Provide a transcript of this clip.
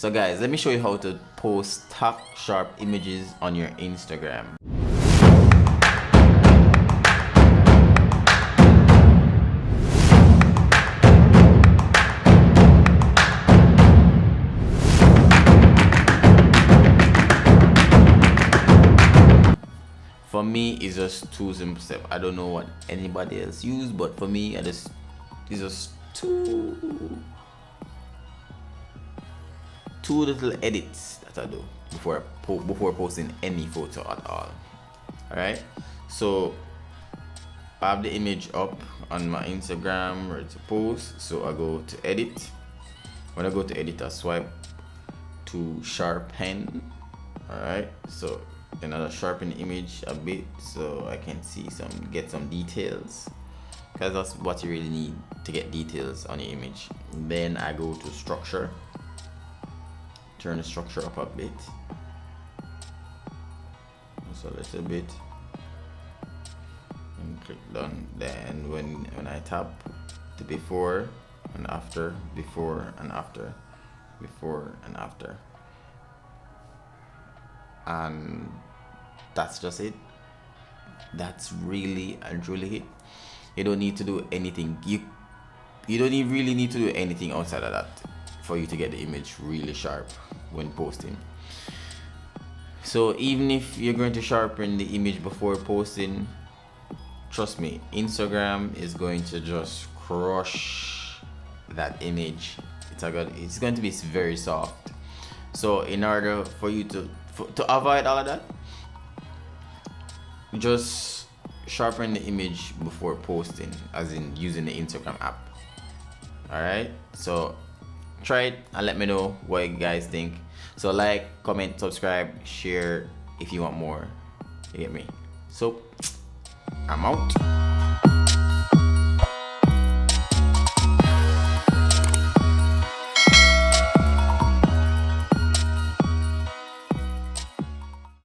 So guys, let me show you how to post stock sharp images on your Instagram. For me, it's just two simple steps. I don't know what anybody else use, but for me, it's just two little edits that I do before posting any photo at all. Alright, so I have the image up on my Instagram ready to post, so I go to edit. When I go to edit, I swipe to sharpen. Alright, so then I'll sharpen the image a bit so I can get some details, because that's what you really need to get details on your image. Then I go to structure, turn the structure up a bit, just a little bit, and click done. Then when I tap the before and after, before and after, before and after, and that's just it. That's really and truly it. You don't need to do anything. You don't really need to do anything outside of that for you to get the image really sharp when posting. So even if you're going to sharpen the image before posting, trust me, Instagram is going to just crush that image. It's going to be very soft. So in order for you to avoid all of that, just sharpen the image before posting, as in using the Instagram app. Alright, so try it and let me know what you guys think. So like, comment, subscribe, share if you want more. You get me? So I'm out.